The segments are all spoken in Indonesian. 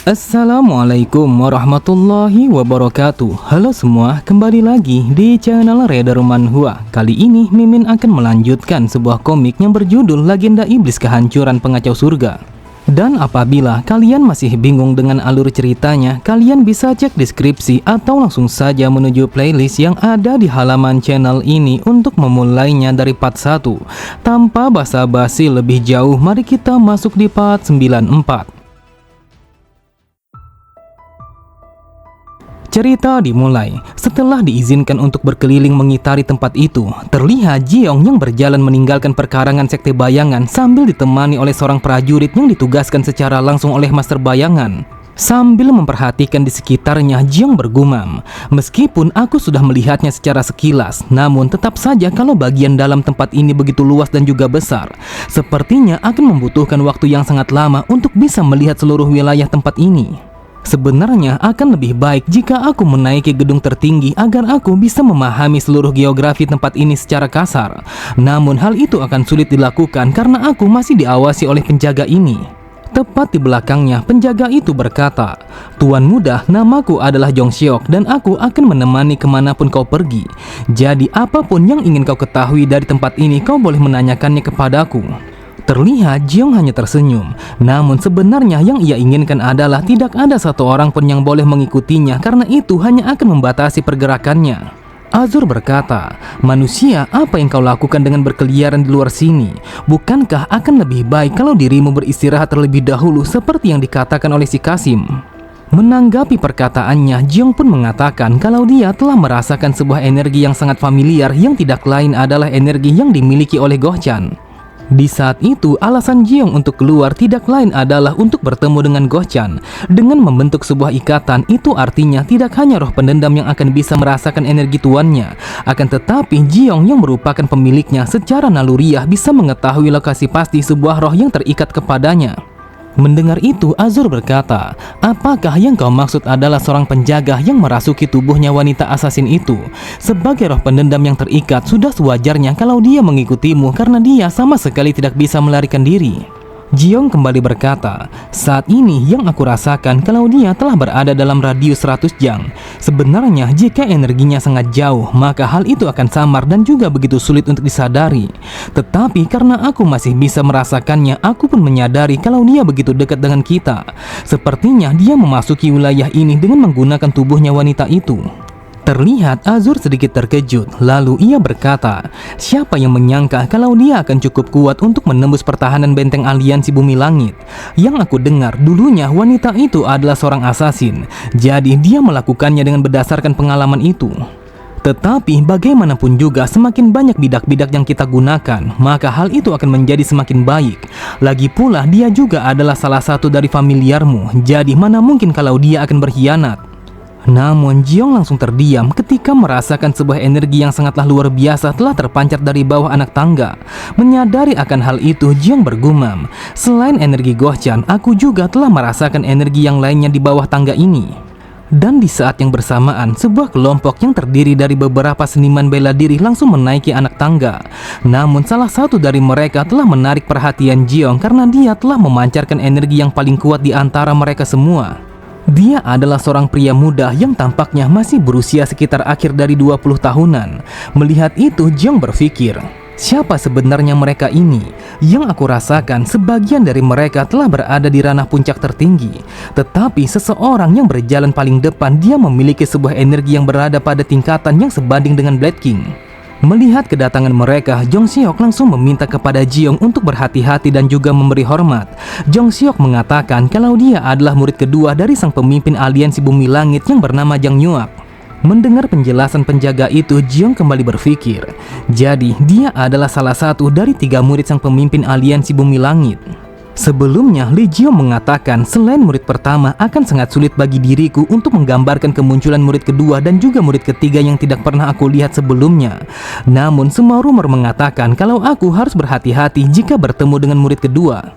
Assalamualaikum warahmatullahi wabarakatuh. Halo semua, kembali lagi di channel Raider Manhwa. Kali ini Mimin akan melanjutkan sebuah komik yang berjudul Legenda Iblis Kehancuran Pengacau Surga. Dan apabila kalian masih bingung dengan alur ceritanya, kalian bisa cek deskripsi atau langsung saja menuju playlist yang ada di halaman channel ini untuk memulainya dari part 1. Tanpa basa-basi lebih jauh, mari kita masuk di part 94. Cerita dimulai setelah diizinkan untuk berkeliling mengitari tempat itu. Terlihat Jiong yang berjalan meninggalkan perkarangan sekte bayangan sambil ditemani oleh seorang prajurit yang ditugaskan secara langsung oleh Master Bayangan. Sambil memperhatikan di sekitarnya, Jiong bergumam, "Meskipun aku sudah melihatnya secara sekilas, namun tetap saja kalau bagian dalam tempat ini begitu luas dan juga besar, sepertinya akan membutuhkan waktu yang sangat lama untuk bisa melihat seluruh wilayah tempat ini. Sebenarnya akan lebih baik jika aku menaiki gedung tertinggi agar aku bisa memahami seluruh geografi tempat ini secara kasar. Namun hal itu akan sulit dilakukan karena aku masih diawasi oleh penjaga ini." Tepat di belakangnya, penjaga itu berkata, "Tuan muda, namaku adalah Jong Seok dan aku akan menemani kemanapun kau pergi. Jadi apapun yang ingin kau ketahui dari tempat ini, kau boleh menanyakannya kepadaku." Terlihat Jiong hanya tersenyum, namun sebenarnya yang ia inginkan adalah tidak ada satu orang pun yang boleh mengikutinya karena itu hanya akan membatasi pergerakannya. Azur berkata, "Manusia, apa yang kau lakukan dengan berkeliaran di luar sini? Bukankah akan lebih baik kalau dirimu beristirahat terlebih dahulu seperti yang dikatakan oleh si Kasim?" Menanggapi perkataannya, Jiong pun mengatakan kalau dia telah merasakan sebuah energi yang sangat familiar yang tidak lain adalah energi yang dimiliki oleh Goh-chan. Di saat itu, alasan Jiong untuk keluar tidak lain adalah untuk bertemu dengan Goh-chan. Dengan membentuk sebuah ikatan, itu artinya tidak hanya roh pendendam yang akan bisa merasakan energi tuannya, akan tetapi Jiong yang merupakan pemiliknya secara naluriah bisa mengetahui lokasi pasti sebuah roh yang terikat kepadanya. Mendengar itu, Azur berkata, "Apakah yang kau maksud adalah seorang penjaga yang merasuki tubuhnya wanita asasin itu? Sebagai roh pendendam yang terikat, sudah sewajarnya kalau dia mengikutimu karena dia sama sekali tidak bisa melarikan diri." Jiong kembali berkata, "Saat ini yang aku rasakan kalau dia telah berada dalam radius 100 jang. Sebenarnya jika energinya sangat jauh, maka hal itu akan samar dan juga begitu sulit untuk disadari. Tetapi karena aku masih bisa merasakannya, aku pun menyadari kalau dia begitu dekat dengan kita. Sepertinya dia memasuki wilayah ini dengan menggunakan tubuhnya wanita itu." Terlihat Azur sedikit terkejut, lalu ia berkata, "Siapa yang menyangka kalau dia akan cukup kuat untuk menembus pertahanan benteng aliansi Bumi Langit? Yang aku dengar dulunya wanita itu adalah seorang asasin, jadi dia melakukannya dengan berdasarkan pengalaman itu. Tetapi bagaimanapun juga semakin banyak bidak-bidak yang kita gunakan, maka hal itu akan menjadi semakin baik. Lagi pula dia juga adalah salah satu dari familiarmu, jadi mana mungkin kalau dia akan berkhianat." Namun Jiong langsung terdiam ketika merasakan sebuah energi yang sangatlah luar biasa telah terpancar dari bawah anak tangga. Menyadari akan hal itu, Jiong bergumam, "Selain energi Goh-chan, aku juga telah merasakan energi yang lainnya di bawah tangga ini." Dan di saat yang bersamaan, sebuah kelompok yang terdiri dari beberapa seniman bela diri langsung menaiki anak tangga. Namun salah satu dari mereka telah menarik perhatian Jiong karena dia telah memancarkan energi yang paling kuat di antara mereka semua. Dia adalah seorang pria muda yang tampaknya masih berusia sekitar akhir dari 20 tahunan. Melihat itu, Jiong berpikir, siapa sebenarnya mereka ini? Yang aku rasakan, sebagian dari mereka telah berada di ranah puncak tertinggi. Tetapi seseorang yang berjalan paling depan, dia memiliki sebuah energi yang berada pada tingkatan yang sebanding dengan Blade King. Melihat kedatangan mereka, Jong Seok langsung meminta kepada Jiong untuk berhati-hati dan juga memberi hormat. Jong Seok mengatakan kalau dia adalah murid kedua dari sang pemimpin aliansi Bumi Langit yang bernama Jang Nyuak. Mendengar penjelasan penjaga itu, Jiong kembali berpikir, jadi dia adalah salah satu dari 3 murid sang pemimpin aliansi Bumi Langit. Sebelumnya, Li Jiong mengatakan selain murid pertama akan sangat sulit bagi diriku untuk menggambarkan kemunculan murid kedua dan juga murid ketiga yang tidak pernah aku lihat sebelumnya. Namun semua rumor mengatakan kalau aku harus berhati-hati jika bertemu dengan murid kedua.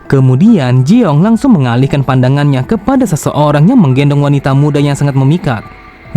Kemudian Jiong langsung mengalihkan pandangannya kepada seseorang yang menggendong wanita muda yang sangat memikat.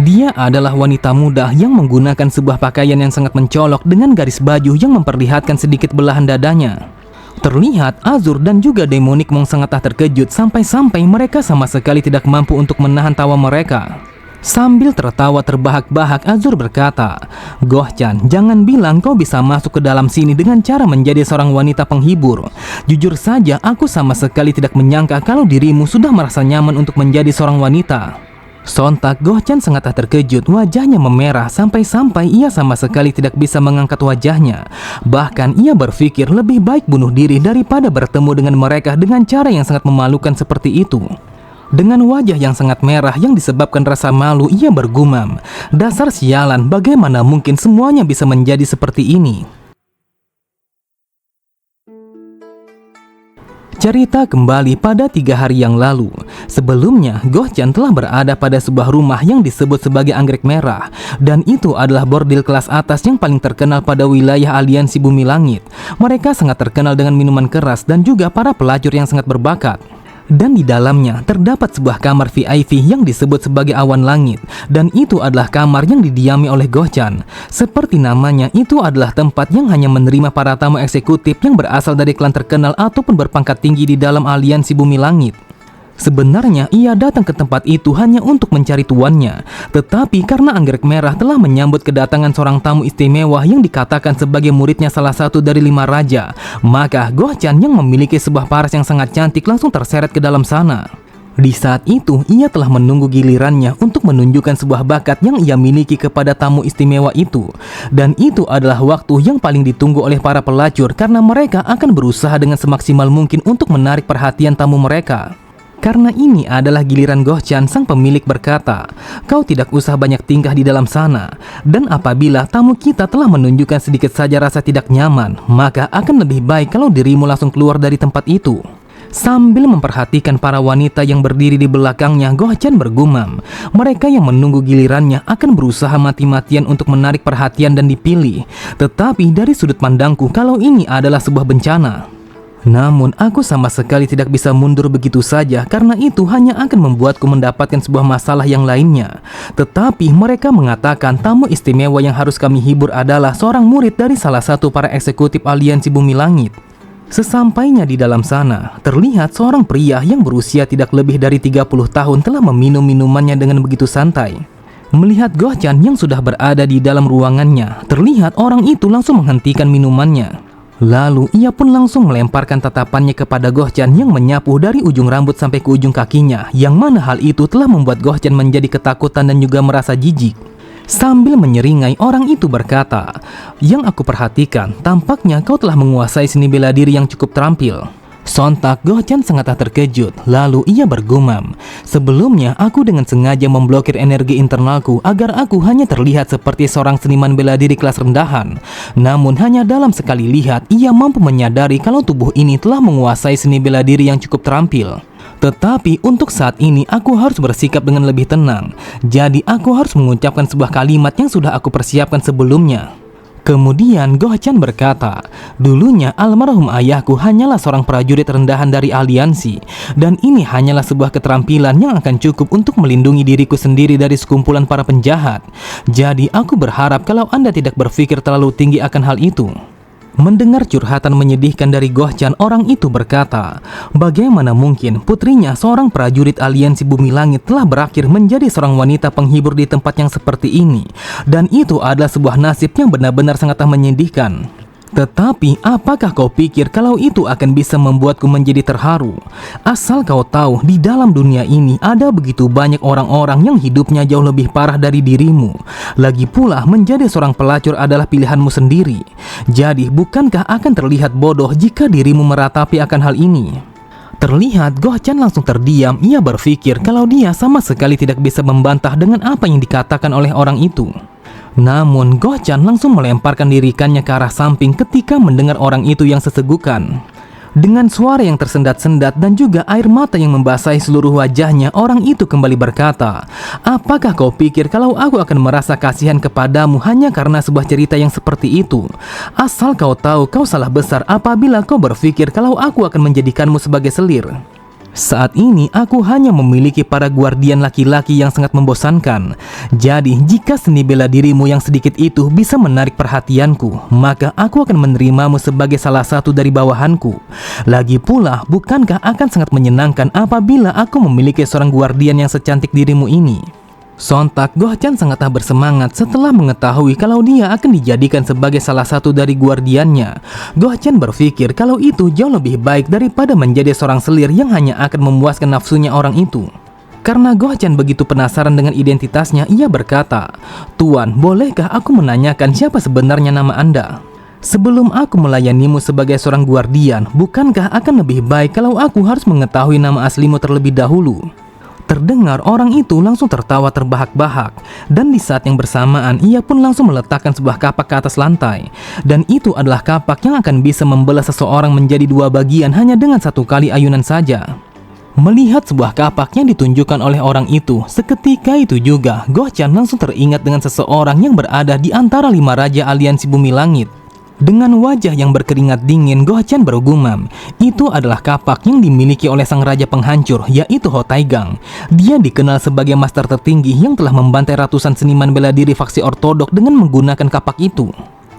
Dia adalah wanita muda yang menggunakan sebuah pakaian yang sangat mencolok dengan garis baju yang memperlihatkan sedikit belahan dadanya. Terlihat Azur dan juga Demonic Monk sangatlah terkejut sampai-sampai mereka sama sekali tidak mampu untuk menahan tawa mereka. Sambil tertawa terbahak-bahak, Azur berkata, "Goh-chan, jangan bilang kau bisa masuk ke dalam sini dengan cara menjadi seorang wanita penghibur. Jujur saja, aku sama sekali tidak menyangka kalau dirimu sudah merasa nyaman untuk menjadi seorang wanita." Sontak Goh-chan sangatlah terkejut, wajahnya memerah sampai-sampai ia sama sekali tidak bisa mengangkat wajahnya. Bahkan ia berpikir lebih baik bunuh diri daripada bertemu dengan mereka dengan cara yang sangat memalukan seperti itu. Dengan wajah yang sangat merah yang disebabkan rasa malu, ia bergumam, "Dasar sialan, bagaimana mungkin semuanya bisa menjadi seperti ini?" Cerita kembali pada 3 hari yang lalu. Sebelumnya, Goh-chan telah berada pada sebuah rumah yang disebut sebagai Anggrek Merah. Dan itu adalah bordil kelas atas yang paling terkenal pada wilayah Aliansi Bumi Langit. Mereka sangat terkenal dengan minuman keras dan juga para pelacur yang sangat berbakat. Dan di dalamnya terdapat sebuah kamar VIP yang disebut sebagai Awan Langit. Dan itu adalah kamar yang didiami oleh Goh-chan. Seperti namanya, itu adalah tempat yang hanya menerima para tamu eksekutif yang berasal dari klan terkenal ataupun berpangkat tinggi di dalam Aliansi Bumi Langit. Sebenarnya ia datang ke tempat itu hanya untuk mencari tuannya. Tetapi karena Anggrek Merah telah menyambut kedatangan seorang tamu istimewa yang dikatakan sebagai muridnya salah satu dari 5 raja, maka Goh-chan yang memiliki sebuah paras yang sangat cantik langsung terseret ke dalam sana. Di saat itu ia telah menunggu gilirannya untuk menunjukkan sebuah bakat yang ia miliki kepada tamu istimewa itu. Dan itu adalah waktu yang paling ditunggu oleh para pelacur karena mereka akan berusaha dengan semaksimal mungkin untuk menarik perhatian tamu mereka. Karena ini adalah giliran Goh-chan, sang pemilik berkata, "Kau tidak usah banyak tingkah di dalam sana. Dan apabila tamu kita telah menunjukkan sedikit saja rasa tidak nyaman, maka akan lebih baik kalau dirimu langsung keluar dari tempat itu." Sambil memperhatikan para wanita yang berdiri di belakangnya, Goh-chan bergumam, mereka yang menunggu gilirannya akan berusaha mati-matian untuk menarik perhatian dan dipilih. Tetapi dari sudut pandangku, kalau ini adalah sebuah bencana. Namun aku sama sekali tidak bisa mundur begitu saja karena itu hanya akan membuatku mendapatkan sebuah masalah yang lainnya. Tetapi mereka mengatakan tamu istimewa yang harus kami hibur adalah seorang murid dari salah satu para eksekutif Aliansi Bumi Langit. Sesampainya di dalam sana, terlihat seorang pria yang berusia tidak lebih dari 30 tahun telah meminum minumannya dengan begitu santai. Melihat Goh-chan yang sudah berada di dalam ruangannya, terlihat orang itu langsung menghentikan minumannya. Lalu ia pun langsung melemparkan tatapannya kepada Goh-chan yang menyapu dari ujung rambut sampai ke ujung kakinya, yang mana hal itu telah membuat Goh-chan menjadi ketakutan dan juga merasa jijik. Sambil menyeringai, orang itu berkata, "Yang aku perhatikan, tampaknya kau telah menguasai seni bela diri yang cukup terampil." Sontak Goh-chan sangatlah terkejut, lalu ia bergumam, "Sebelumnya aku dengan sengaja memblokir energi internalku agar aku hanya terlihat seperti seorang seniman bela diri kelas rendahan. Namun hanya dalam sekali lihat ia mampu menyadari kalau tubuh ini telah menguasai seni bela diri yang cukup terampil. Tetapi untuk saat ini aku harus bersikap dengan lebih tenang. Jadi aku harus mengucapkan sebuah kalimat yang sudah aku persiapkan sebelumnya." Kemudian Goh-chan berkata, "Dulunya almarhum ayahku hanyalah seorang prajurit rendahan dari aliansi, dan ini hanyalah sebuah keterampilan yang akan cukup untuk melindungi diriku sendiri dari sekumpulan para penjahat. Jadi aku berharap kalau Anda tidak berpikir terlalu tinggi akan hal itu." Mendengar curhatan menyedihkan dari Goh-chan, orang itu berkata, bagaimana mungkin putrinya seorang prajurit Aliansi Bumi Langit telah berakhir menjadi seorang wanita penghibur di tempat yang seperti ini. Dan itu adalah sebuah nasib yang benar-benar sangatlah menyedihkan. Tetapi apakah kau pikir kalau itu akan bisa membuatku menjadi terharu? Asal kau tahu, di dalam dunia ini ada begitu banyak orang-orang yang hidupnya jauh lebih parah dari dirimu. Lagi pula menjadi seorang pelacur adalah pilihanmu sendiri. Jadi bukankah akan terlihat bodoh jika dirimu meratapi akan hal ini? Terlihat Goh-chan langsung terdiam. Ia berpikir kalau dia sama sekali tidak bisa membantah dengan apa yang dikatakan oleh orang itu. Namun Goh-chan langsung melemparkan dirikannya ke arah samping ketika mendengar orang itu yang sesegukan. Dengan suara yang tersendat-sendat dan juga air mata yang membasahi seluruh wajahnya, orang itu kembali berkata, "Apakah kau pikir kalau aku akan merasa kasihan kepadamu hanya karena sebuah cerita yang seperti itu? Asal kau tahu, kau salah besar apabila kau berpikir kalau aku akan menjadikanmu sebagai selir." Saat ini aku hanya memiliki para guardian laki-laki yang sangat membosankan. Jadi jika seni bela dirimu yang sedikit itu bisa menarik perhatianku, maka aku akan menerimamu sebagai salah satu dari bawahanku. Lagi pula, bukankah akan sangat menyenangkan apabila aku memiliki seorang guardian yang secantik dirimu ini? Sontak Goh-chan sangatlah bersemangat setelah mengetahui kalau dia akan dijadikan sebagai salah satu dari guardiannya. Goh-chan berpikir kalau itu jauh lebih baik daripada menjadi seorang selir yang hanya akan memuaskan nafsunya orang itu. Karena Goh-chan begitu penasaran dengan identitasnya, ia berkata, "Tuan, bolehkah aku menanyakan siapa sebenarnya nama Anda? Sebelum aku melayanimu sebagai seorang guardian, bukankah akan lebih baik kalau aku harus mengetahui nama aslimu terlebih dahulu?" Terdengar orang itu langsung tertawa terbahak-bahak, dan di saat yang bersamaan ia pun langsung meletakkan sebuah kapak ke atas lantai. Dan itu adalah kapak yang akan bisa membelah seseorang menjadi dua bagian hanya dengan satu kali ayunan saja. Melihat sebuah kapak yang ditunjukkan oleh orang itu, seketika itu juga Goh-chan langsung teringat dengan seseorang yang berada di antara 5 raja aliansi bumi langit. Dengan wajah yang berkeringat dingin, Goh-chan bergumam, itu adalah kapak yang dimiliki oleh sang raja penghancur, yaitu Ho Taegang. Dia dikenal sebagai master tertinggi yang telah membantai ratusan seniman bela diri faksi ortodok dengan menggunakan kapak itu.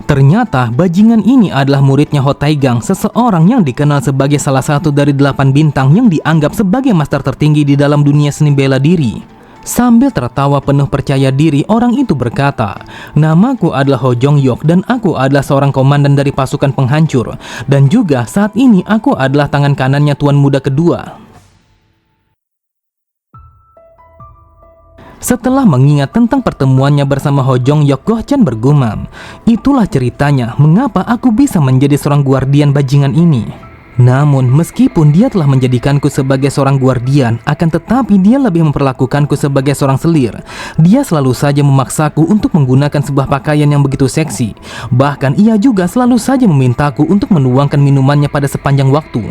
Ternyata bajingan ini adalah muridnya Ho Taegang, seseorang yang dikenal sebagai salah satu dari 8 bintang yang dianggap sebagai master tertinggi di dalam dunia seni bela diri. Sambil tertawa penuh percaya diri, orang itu berkata, "Namaku adalah Ho Jong-yok dan aku adalah seorang komandan dari pasukan penghancur. Dan juga saat ini aku adalah tangan kanannya Tuan Muda kedua." Setelah mengingat tentang pertemuannya bersama Ho Jong-yok, Goh-chan bergumam, "Itulah ceritanya mengapa aku bisa menjadi seorang guardian bajingan ini." Namun meskipun dia telah menjadikanku sebagai seorang guardian, akan tetapi dia lebih memperlakukanku sebagai seorang selir. Dia selalu saja memaksaku untuk menggunakan sebuah pakaian yang begitu seksi. Bahkan ia juga selalu saja memintaku untuk menuangkan minumannya pada sepanjang waktu.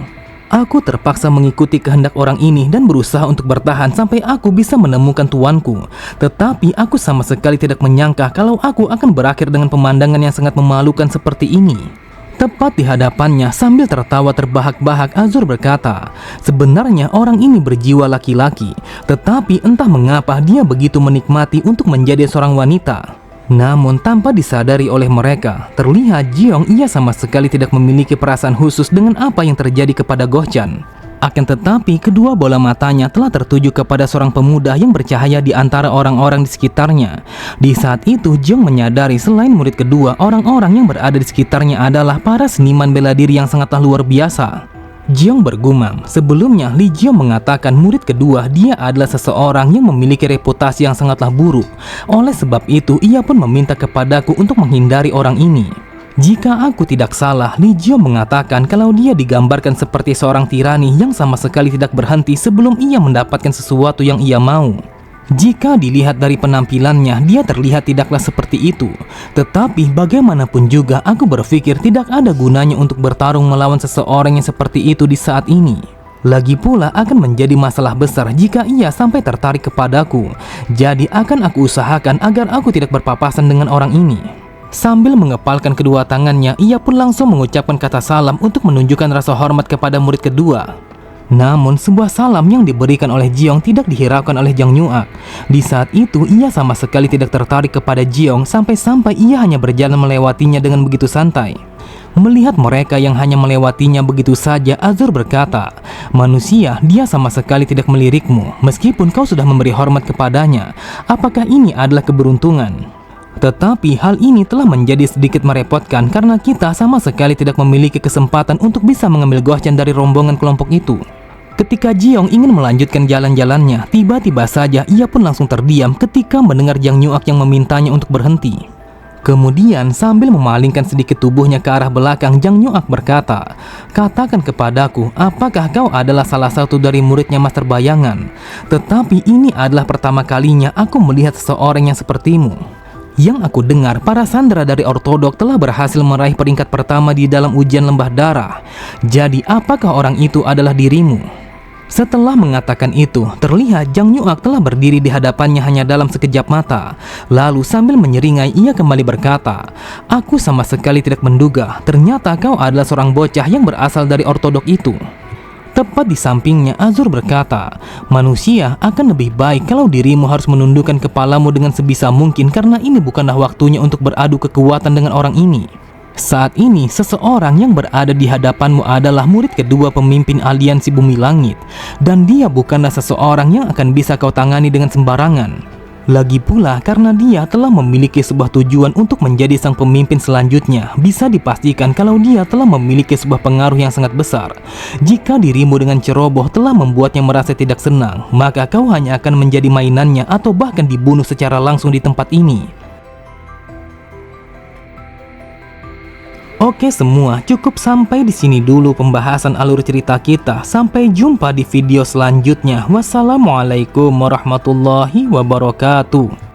Aku terpaksa mengikuti kehendak orang ini dan berusaha untuk bertahan sampai aku bisa menemukan tuanku. Tetapi aku sama sekali tidak menyangka kalau aku akan berakhir dengan pemandangan yang sangat memalukan seperti ini. Tepat di hadapannya, sambil tertawa terbahak-bahak, Azur berkata, "Sebenarnya orang ini berjiwa laki-laki, tetapi entah mengapa dia begitu menikmati untuk menjadi seorang wanita." Namun tanpa disadari oleh mereka, terlihat Jeong ia sama sekali tidak memiliki perasaan khusus dengan apa yang terjadi kepada Goh-chan. Akan tetapi kedua bola matanya telah tertuju kepada seorang pemuda yang bercahaya di antara orang-orang di sekitarnya. Di saat itu Jeong menyadari selain murid kedua, orang-orang yang berada di sekitarnya adalah para seniman bela diri yang sangatlah luar biasa. Jeong bergumam, sebelumnya Lee Jeong mengatakan murid kedua dia adalah seseorang yang memiliki reputasi yang sangatlah buruk. Oleh sebab itu ia pun meminta kepadaku untuk menghindari orang ini. Jika aku tidak salah, Lee Jeong mengatakan kalau dia digambarkan seperti seorang tirani yang sama sekali tidak berhenti sebelum ia mendapatkan sesuatu yang ia mau. Jika dilihat dari penampilannya, dia terlihat tidaklah seperti itu. Tetapi bagaimanapun juga, aku berpikir tidak ada gunanya untuk bertarung melawan seseorang yang seperti itu di saat ini. Lagi pula akan menjadi masalah besar jika ia sampai tertarik kepadaku. Jadi akan aku usahakan agar aku tidak berpapasan dengan orang ini. Sambil mengepalkan kedua tangannya, ia pun langsung mengucapkan kata salam untuk menunjukkan rasa hormat kepada murid kedua. Namun sebuah salam yang diberikan oleh Jeong tidak dihiraukan oleh Jang Nyuak. Di saat itu ia sama sekali tidak tertarik kepada Jeong sampai-sampai ia hanya berjalan melewatinya dengan begitu santai. Melihat mereka yang hanya melewatinya begitu saja, Azur berkata, "Manusia, dia sama sekali tidak melirikmu meskipun kau sudah memberi hormat kepadanya. Apakah ini adalah keberuntungan?" Tetapi hal ini telah menjadi sedikit merepotkan karena kita sama sekali tidak memiliki kesempatan untuk bisa mengambil Goh-chan dari rombongan kelompok itu. Ketika Jeong ingin melanjutkan jalan-jalannya, tiba-tiba saja ia pun langsung terdiam ketika mendengar Jang Nyuak yang memintanya untuk berhenti. Kemudian sambil memalingkan sedikit tubuhnya ke arah belakang, Jang Nyuak berkata, "Katakan kepadaku, apakah kau adalah salah satu dari muridnya Master Bayangan? Tetapi ini adalah pertama kalinya aku melihat seseorang yang sepertimu. Yang aku dengar, para sandera dari ortodok telah berhasil meraih peringkat pertama di dalam ujian lembah darah. Jadi apakah orang itu adalah dirimu?" Setelah mengatakan itu, terlihat Jang Nyuak telah berdiri di hadapannya hanya dalam sekejap mata. Lalu sambil menyeringai ia kembali berkata, "Aku sama sekali tidak menduga, ternyata kau adalah seorang bocah yang berasal dari ortodok itu." Tepat di sampingnya, Azur berkata, "Manusia akan lebih baik kalau dirimu harus menundukkan kepalamu dengan sebisa mungkin karena ini bukanlah waktunya untuk beradu kekuatan dengan orang ini." Saat ini, seseorang yang berada di hadapanmu adalah murid kedua pemimpin aliansi Bumi Langit, dan dia bukanlah seseorang yang akan bisa kau tangani dengan sembarangan. Lagi pula, karena dia telah memiliki sebuah tujuan untuk menjadi sang pemimpin selanjutnya, bisa dipastikan kalau dia telah memiliki sebuah pengaruh yang sangat besar. Jika dirimu dengan ceroboh telah membuatnya merasa tidak senang, maka kau hanya akan menjadi mainannya atau bahkan dibunuh secara langsung di tempat ini. Oke semua, cukup sampai di sini dulu pembahasan alur cerita kita. Sampai jumpa di video selanjutnya. Wassalamualaikum warahmatullahi wabarakatuh.